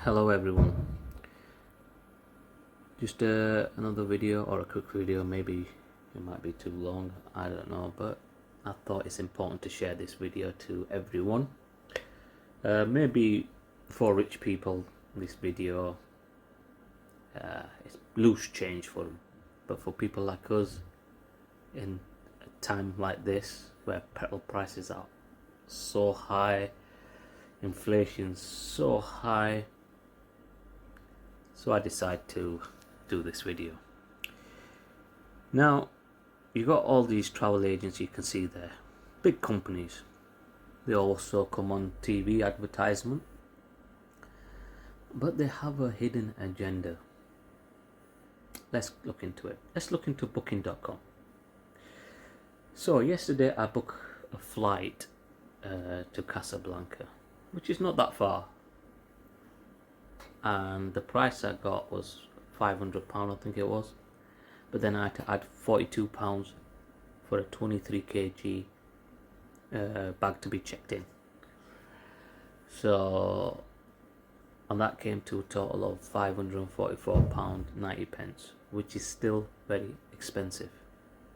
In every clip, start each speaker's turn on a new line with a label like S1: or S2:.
S1: Hello everyone, just another video or a quick video. Maybe it might be too long, I don't know, but I thought it's important to share this video to everyone. Maybe for rich people this video is loose change for them, but for people like us in a time like this where petrol prices are so high, inflation's so high, so I decided to do this video. Now, you got all these travel agents you can see there, big companies. They also come on TV advertisement, but they have a hidden agenda. Let's look into it. Let's look into booking.com. So yesterday I booked a flight to Casablanca, which is not that far, and the price I got was £500, I think it was, but then I had to add £42 for a 23 kg bag to be checked in. So, and that came to a total of £544.90, which is still very expensive,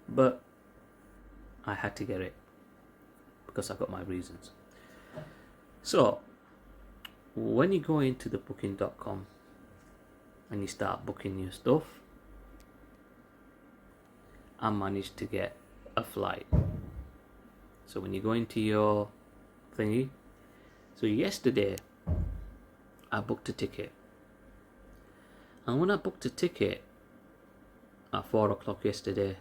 S1: but I had to get it because I got my reasons. So when you go into the booking.com and you start booking your stuff, I managed to get a flight. So when you go into your thingy, so yesterday I booked a ticket, and when I booked a ticket at 4 o'clock yesterday,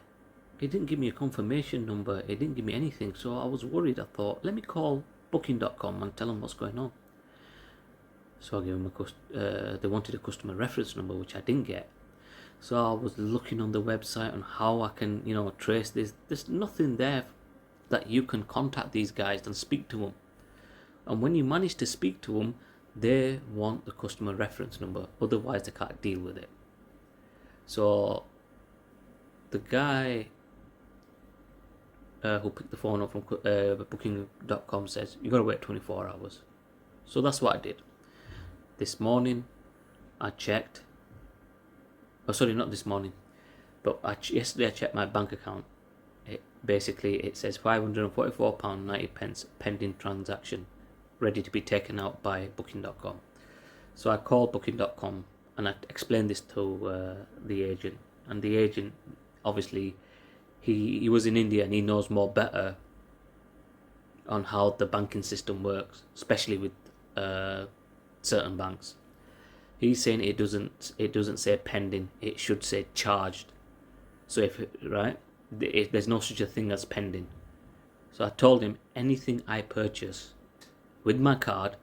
S1: it didn't give me a confirmation number, it didn't give me anything. So I was worried. I thought, let me call booking.com and tell them what's going on. So I gave them they wanted a customer reference number, which I didn't get. So I was looking on the website on how I can, trace this. There's nothing there that you can contact these guys and speak to them. And when you manage to speak to them, they want the customer reference number, otherwise they can't deal with it. So the guy who picked the phone up from booking.com says, you got to wait 24 hours. So that's what I did. This morning I checked, not this morning, but yesterday I checked my bank account. It says £544.90 pending transaction, ready to be taken out by booking.com. So I called booking.com and I explained this to the agent, and the agent, obviously he was in India and he knows more better on how the banking system works, especially with certain banks. He's saying it doesn't say pending, it should say charged. So there's no such a thing as pending. So I told him, anything I purchase with my card,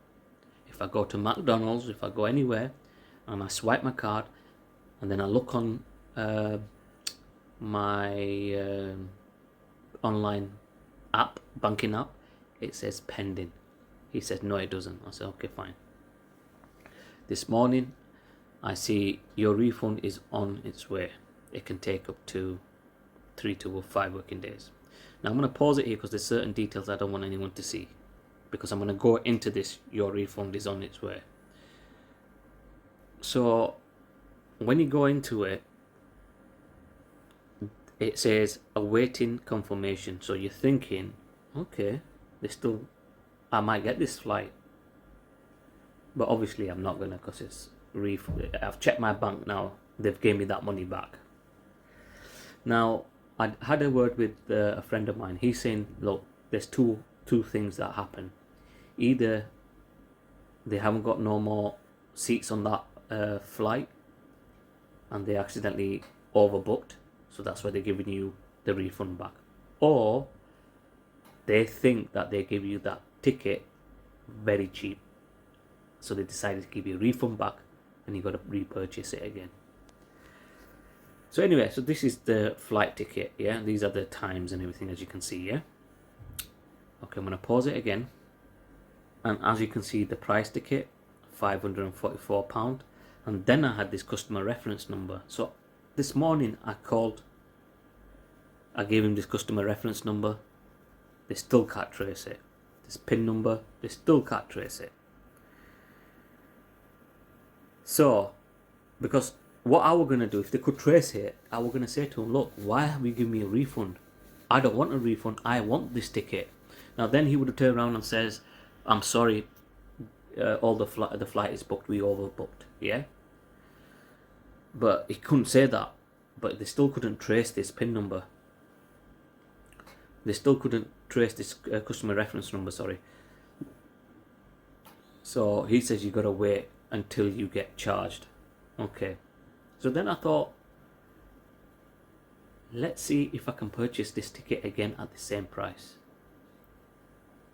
S1: if I go to McDonald's, if I go anywhere and I swipe my card and then I look on my online app, banking app, it says pending. He said no, it doesn't. I said okay, fine. This morning I see your refund is on its way. It can take up to 3 to 5 working days. Now I'm going to pause it here because there's certain details I don't want anyone to see, because I'm going to go into this. Your refund is on its way. So when you go into it, it says awaiting confirmation. So you're thinking, okay, I might get this flight, but obviously I'm not gonna, because it's refund. I've checked my bank now, they've gave me that money back. Now I had a word with a friend of mine. He's saying, look, there's two things that happen. Either they haven't got no more seats on that flight and they accidentally overbooked, so that's why they're giving you the refund back, or they think that they give you that ticket very cheap, so they decided to give you a refund back and you got to repurchase it again. So anyway, so this is the flight ticket, yeah, these are the times and everything, as you can see, yeah. Okay, I'm going to pause it again, and as you can see, the price ticket £544, and then I had this customer reference number. So this morning I gave him this customer reference number, they still can't trace it. This PIN number, they still can't trace it. So, because what I was gonna do, if they could trace it, I was gonna say to them, look, why have you given me a refund? I don't want a refund. I want this ticket. Now then he would have turned around and says, I'm sorry, all the flight is booked. We overbooked. Yeah. But he couldn't say that. But they still couldn't trace this PIN number. They still couldn't trace this customer reference number. Sorry. So he says you gotta wait until you get charged. Okay. So then I thought, let's see if I can purchase this ticket again at the same price.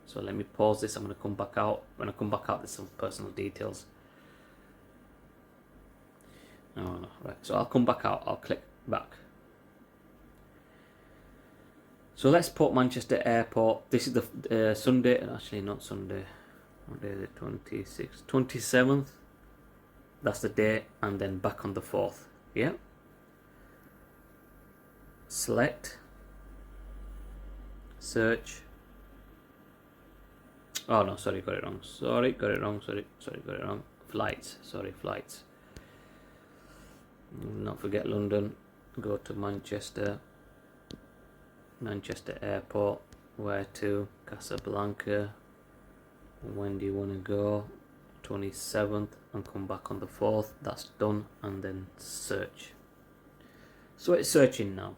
S1: So let me pause this. I'm going to come back out. When I come back out, there's some personal details. No, right. So I'll come back out. I'll click back. So let's put Manchester Airport. This is the Sunday. Actually, not Sunday. What day is it? 26th, 27th. That's the day, and then back on the 4th. Yeah. Select. Search. Oh no, sorry, got it wrong. Sorry, got it wrong. Sorry, got it wrong. Flights. Sorry, flights. Not forget London. Go to Manchester. Manchester Airport. Where to? Casablanca. When do you want to go? 27th, and come back on the 4th. That's done, and then search. So it's searching now.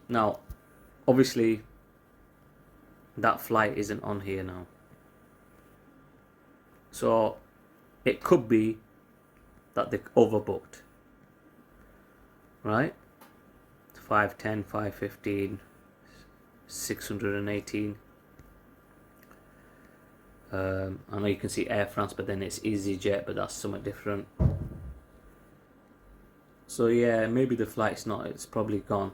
S1: Now, obviously, that flight isn't on here now. So, it could be that they overbooked. Right? 510, 515, 618. I know you can see Air France, but then it's EasyJet, but that's somewhat different. So yeah, maybe the flight's not, it's probably gone.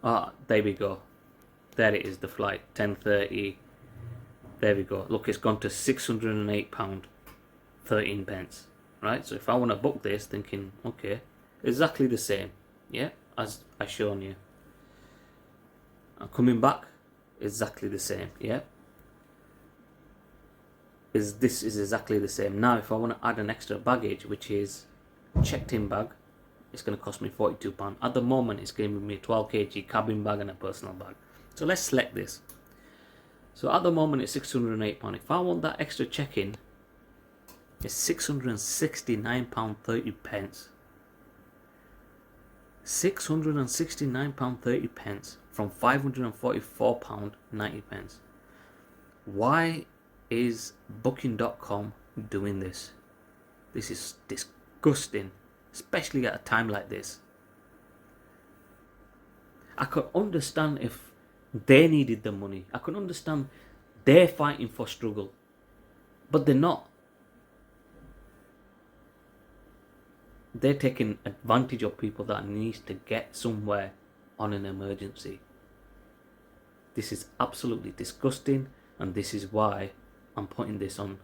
S1: Ah, there we go. There it is, the flight, 10:30. There we go. Look, it's gone to £608, 13 pence. Right? So if I want to book this, thinking, okay, exactly the same, yeah, as I shown you. I'm coming back, exactly the same, yeah. This is exactly the same. Now, if I want to add an extra baggage, which is checked in bag, it's going to cost me £42. At the moment, it's giving me a 12 kg cabin bag and a personal bag. So let's select this. So at the moment, it's £608. If I want that extra check-in, it's £669.30. £669.30 from £544.90. Why is Booking.com doing this? This is disgusting, especially at a time like this. I could understand if they needed the money. I could understand they're fighting for struggle, but they're not. They're taking advantage of people that needs to get somewhere on an emergency. This is absolutely disgusting, and this is why I'm putting this on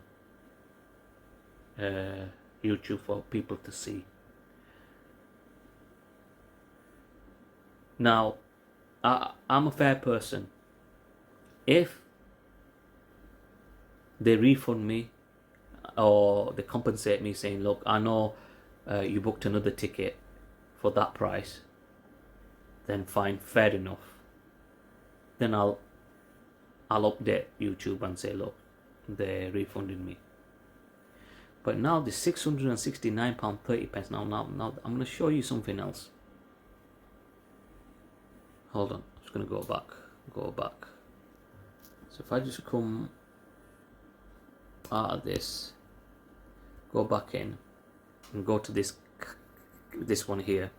S1: YouTube for people to see. Now, I'm a fair person. If they refund me or they compensate me, saying, look, I know you booked another ticket for that price, then fine, fair enough. Then I'll update YouTube and say, look, they refunded me. But now the £669.30. Now I'm going to show you something else. Hold on, I'm just going to go back. So if I just come out of this, go back in, and go to this one here.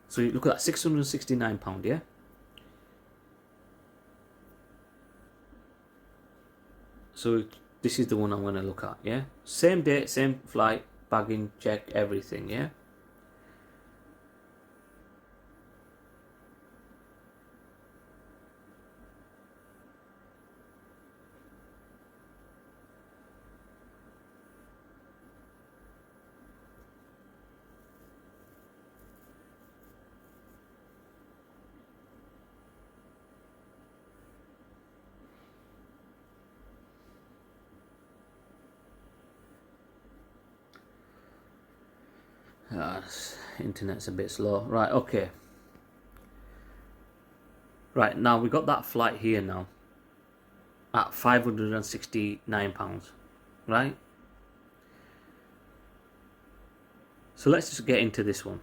S1: So you look at that, £669, yeah? So this is the one I'm going to look at, yeah? Same date, same flight, bagging, check, everything, yeah? Internet's a bit slow. Right, okay. Right, now we got that flight here now at £569, right? So let's just get into this one.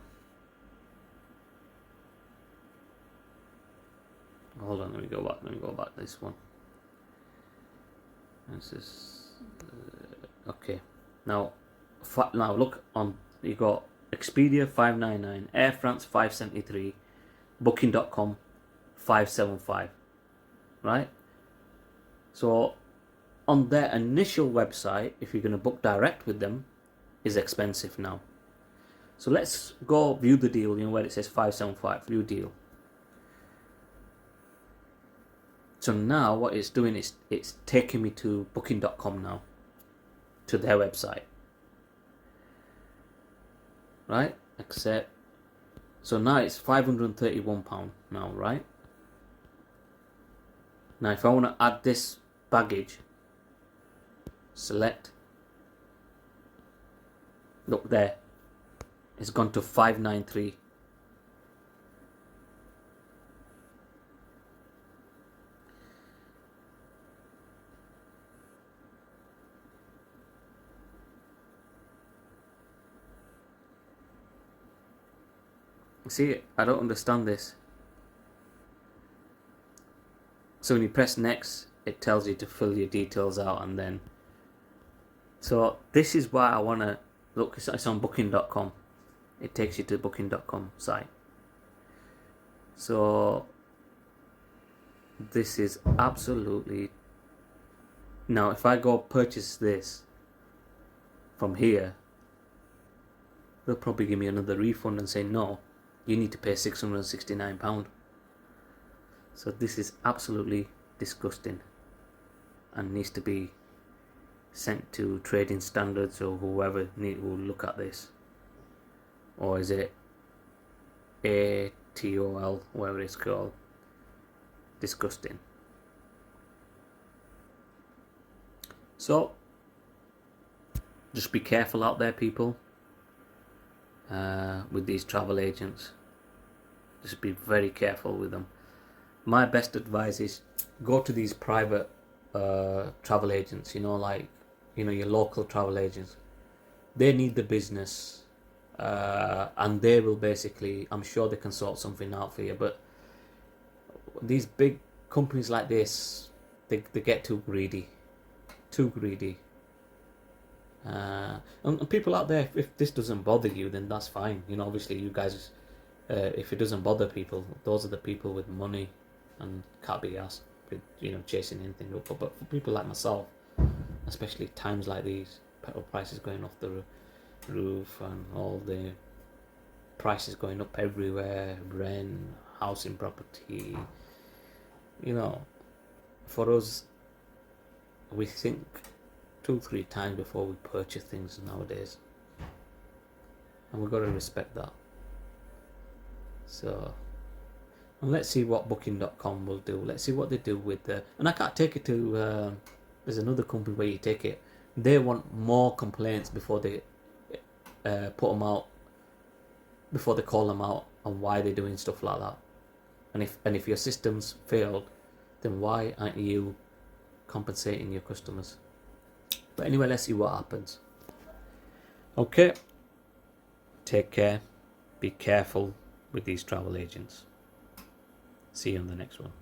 S1: Hold on, let me go back to this one. This is okay. Now look on. You got Expedia 599, Air France 573, Booking.com 575. Right. So on their initial website, if you're going to book direct with them, is expensive now. So let's go view the deal. You know where it says 575, view deal. So now what it's doing is it's taking me to Booking.com now, to their website. Right? Accept. So now it's £531 now, right? Now if I want to add this baggage, select. Look there. It's gone to 593. See, I don't understand this. So when you press next, it tells you to fill your details out, and then. So this is why I want to look. It's on Booking.com. It takes you to Booking.com site. So this is absolutely. Now, if I go purchase this from here, they'll probably give me another refund and say no. You need to pay £669. So this is absolutely disgusting and needs to be sent to trading standards or whoever will look at this. Or is it ATOL, whatever it's called. Disgusting. So just be careful out there, people, with these travel agents. Just be very careful with them. My best advice is go to these private travel agents, your local travel agents. They need the business, and they will basically, I'm sure they can sort something out for you. But these big companies like this, they get too greedy. And people out there, if this doesn't bother you, then that's fine. Obviously you guys, if it doesn't bother people, those are the people with money and can't be asked with chasing anything up. But for people like myself, especially times like these, petrol prices going off the roof and all the prices going up everywhere, rent, housing property, for us, we think 2-3 times before we purchase things nowadays, and we've got to respect that. So, and let's see what Booking.com will do. Let's see what they do with and I can't take it to there's another company where you take it, they want more complaints before they put them out, before they call them out on why they're doing stuff like that. And if your system's failed, then why aren't you compensating your customers? But anyway, let's see what happens. Okay. Take care. Be careful with these travel agents. See you on the next one.